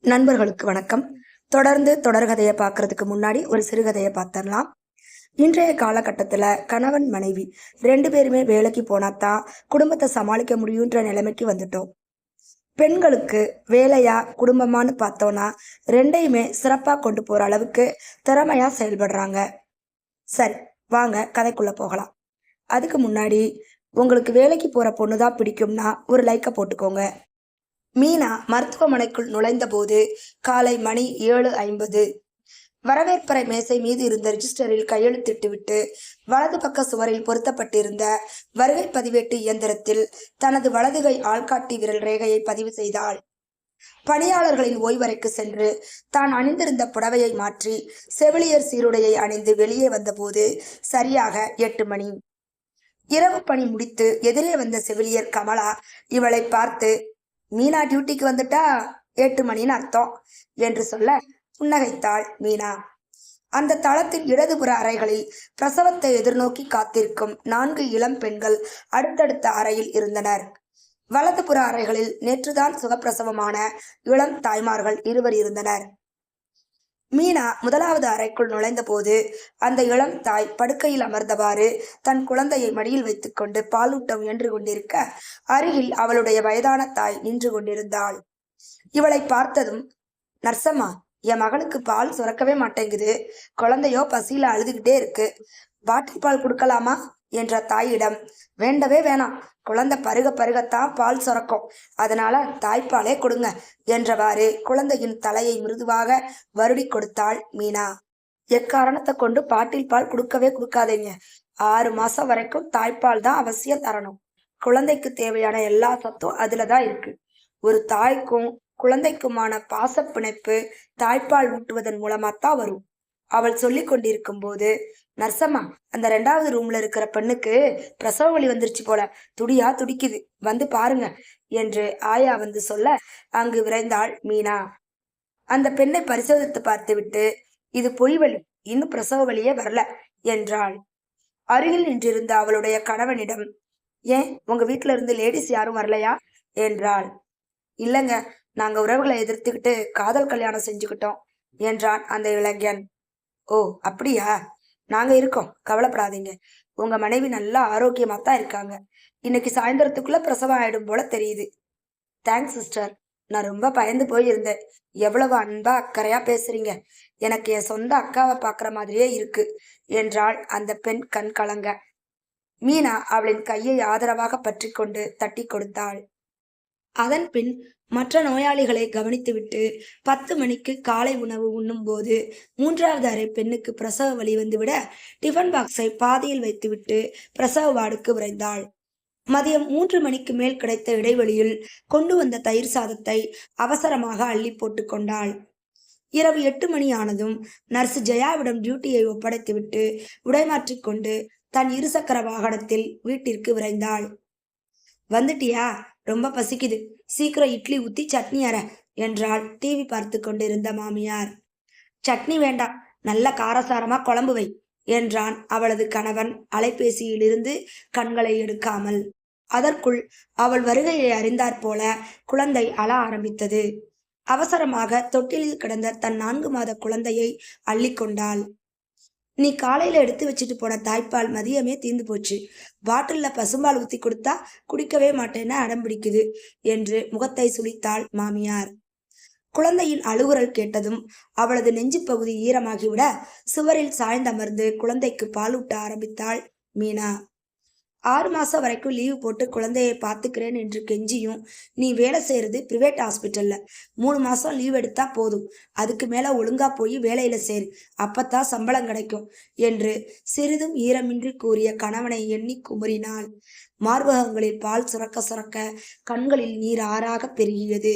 நண்பர்களுக்கு வணக்கம். தொடர்ந்து தொடர்கதையை பார்க்கறதுக்கு முன்னாடி ஒரு சிறுகதையை பார்த்துடலாம். இன்றைய காலகட்டத்தில் கணவன் மனைவி 2 பேருமே வேலைக்கு போனாதான் குடும்பத்தை சமாளிக்க முடியுன்ற நிலைமைக்கு வந்துட்டோம். பெண்களுக்கு வேலையா குடும்பமானு பார்த்தோன்னா ரெண்டையுமே சிறப்பாக கொண்டு போகிற அளவுக்கு திறமையா செயல்படுறாங்க. சரி, வாங்க கதைக்குள்ள போகலாம். அதுக்கு முன்னாடி உங்களுக்கு வேலைக்கு போகிற பொண்ணு தான் பிடிக்கும்னா ஒரு லைக்கை போட்டுக்கோங்க. மீனா மருத்துவமனைக்குள் நுழைந்தபோது காலை மணி 7:50. வரவேற்பறை மேசை மீது இருந்த ரிஜிஸ்டரில் கையெழுத்திட்டு விட்டு வலது பக்க சுவரில் பொருத்தப்பட்டிருந்த வருகை பதிவேட்டு இயந்திரத்தில் தனது வலதுகை ஆள்காட்டி விரல் ரேகையை பதிவு செய்தாள். பணியாளர்களின் ஓய்வறைக்கு சென்று தான் அணிந்திருந்த புடவையை மாற்றி செவிலியர் சீருடையை அணிந்து வெளியே வந்தபோது சரியாக 8 மணி. இரவு பணி முடித்து எதிரே வந்த செவிலியர் கமலா இவளை பார்த்து, மீனா டியூட்டிக்கு வந்துட்டா 8 மணின்னு அர்த்தம் என்று சொல்ல புன்னகைத்தாள் மீனா. அந்த தளத்தின் இடதுபுற அறைகளில் பிரசவத்தை எதிர்நோக்கி காத்திருக்கும் 4 இளம் பெண்கள் அடுத்தடுத்த அறையில் இருந்தனர். வலதுபுற அறைகளில் நேற்றுதான் சுகப்பிரசவமான இளம் தாய்மார்கள் 2 இருந்தனர். மீனா முதலாவது அறைக்குள் நுழைந்த போது அந்த இளம் தாய் படுக்கையில் அமர்ந்தவாறு தன் குழந்தையை மடியில் வைத்துக்கொண்டு பாலூட்ட முயன்று கொண்டிருக்க அருகில் அவளுடைய வயதான தாய் நின்று கொண்டிருந்தாள். இவளை பார்த்ததும், நர்சம்மா, என் மகனுக்கு பால் சுரக்கவே மாட்டேங்குது, குழந்தையோ பசியில அழுதுகிட்டே இருக்கு, பாட்டில் பால் கொடுக்கலாமா என்ற தாயிடம், வேண்டவே வேணாம், குழந்தை பருக பருகத்தான் பால் சுரக்கும், அதனால தாய்ப்பாலே கொடுங்க என்றவாறு குழந்தையின் தலையை மிருதுவாக வருடி கொடுத்தாள் மீனா. எக்காரணத்தை கொண்டு பாட்டில் பால் கொடுக்கவே கொடுக்காதீங்க. 6 மாசம் வரைக்கும் தாய்ப்பால் தான் அவசியம் தரணும். குழந்தைக்கு தேவையான எல்லா சத்தும் அதுலதான் இருக்கு. ஒரு தாய்க்கும் குழந்தைக்குமான பாச பிணைப்பு தாய்ப்பால் ஊட்டுவதன் மூலமாத்தான் வரும். அவள் சொல்லி கொண்டிருக்கும் போது, நர்சம்மா, அந்த 2வது ரூம்ல இருக்கிற பெண்ணுக்கு பிரசவ வலி வந்துருச்சு போல, துடியா துடிக்குது, வந்து பாருங்க என்று ஆயா வந்து சொல்ல அங்கு விரைந்தாள் மீனா. அந்த பெண்ணை பரிசோதித்து பார்த்துவிட்டு, இது பொய் வலி, இன்னும் பிரசவ வலியே வரல என்றாள். அருகில் நின்றிருந்த அவளுடைய கணவனிடம், ஏன் உங்க வீட்டுல இருந்து லேடிஸ் யாரும் வரலையா என்றாள். இல்லங்க, நாங்க உறவுகளை எதிர்த்துக்கிட்டு காதல் கல்யாணம் செஞ்சுக்கிட்டோம் என்றான் அந்த இளைஞன். ஓ அப்படியா, நாங்க இருக்கோம், கவலைப்படாதீங்க. உங்க மனைவி நல்லா ஆரோக்கியமா தான் இருக்காங்க. இன்னைக்கு சாயந்தரத்துக்குள்ள பிரசவம் ஆயிடும் போல தெரியுது. தேங்க்ஸ் சிஸ்டர், நான் ரொம்ப பயந்து போயிருந்தேன். எவ்வளவு அன்பா அக்கறையா பேசுறீங்க, எனக்கு என் சொந்த அக்காவை பாக்குற மாதிரியே இருக்கு என்றாள் அந்த பெண் கண் கலங்க. மீனா அவளின் கையை ஆதரவாக பற்றி கொண்டு தட்டி கொடுத்தாள். அதன் பின் மற்ற நோயாளிகளை கவனித்துவிட்டு 10 மணிக்கு காலை உணவு உண்ணும் போது 3வது அறை பெண்ணுக்கு பிரசவ வலி வந்துவிட டிஃபன் பாக்ஸை பாதியில் வைத்துவிட்டு பிரசவ வார்டுக்கு விரைந்தாள். மதியம் 3 மணிக்கு மேல் கிடைத்த இடைவெளியில் கொண்டு வந்த தயிர் சாதத்தை அவசரமாக அள்ளி போட்டு கொண்டாள். இரவு 8 மணி ஆனதும் நர்ஸ் ஜெயாவிடம் டியூட்டியை ஒப்படைத்துவிட்டு உடைமாற்றிக்கொண்டு தன் 2 சக்கர வாகனத்தில் வீட்டிற்கு விரைந்தாள். வந்துட்டியா, ரொம்ப பசிக்குது, சீக்கிரம் இட்லி ஊத்தி சட்னி அற என்றாள் டிவி பார்த்து கொண்டிருந்த மாமியார். சட்னி வேண்டாம், நல்ல காரசாரமா குழம்பு வை என்றான் அவளது கணவன் அலைபேசியிலிருந்து கண்களை எடுக்காமல். அதற்குள் அவள் வருகையை அறிந்தாற்போல குழந்தை அழ ஆரம்பித்தது. அவசரமாக தொட்டிலில் கிடந்த தன் 4 மாத குழந்தையை அள்ளிக்கொண்டாள். நீ காலையில எடுத்து வச்சுட்டு போன தாய்ப்பால் மதியமே தீர்ந்து போச்சு, பாட்டில்ல பசும்பால் ஊத்தி கொடுத்தா குடிக்கவே மாட்டேன்னு அடம் பிடிக்குது என்று முகத்தை சுளித்தாள் மாமியார். குழந்தையின் அழுகுரல் கேட்டதும் அவளது நெஞ்சு பகுதி ஈரமாகிவிட சுவரில் சாய்ந்தமர்ந்து குழந்தைக்கு பாலூட்ட ஆரம்பித்தாள் மீனா. 6 மாசம் வரைக்கும் லீவு போட்டு குழந்தையை பார்த்துக்கிறேன் என்று கெஞ்சியும், நீ வேலை செய்யறது பிரைவேட் ஹாஸ்பிட்டல்ல, 3 மாசம் லீவ் எடுத்தா போதும், அதுக்கு மேல ஒழுங்கா போய் வேலையில சேரு, அப்பத்தான் சம்பளம் கிடைக்கும் என்று சிறிதும் ஈரமின்றி கூறிய கணவனை எண்ணி குமுறினாள். மார்பகங்களில் பால் சுரக்க சுரக்க கண்களில் நீர் ஆறாக பெருகியது.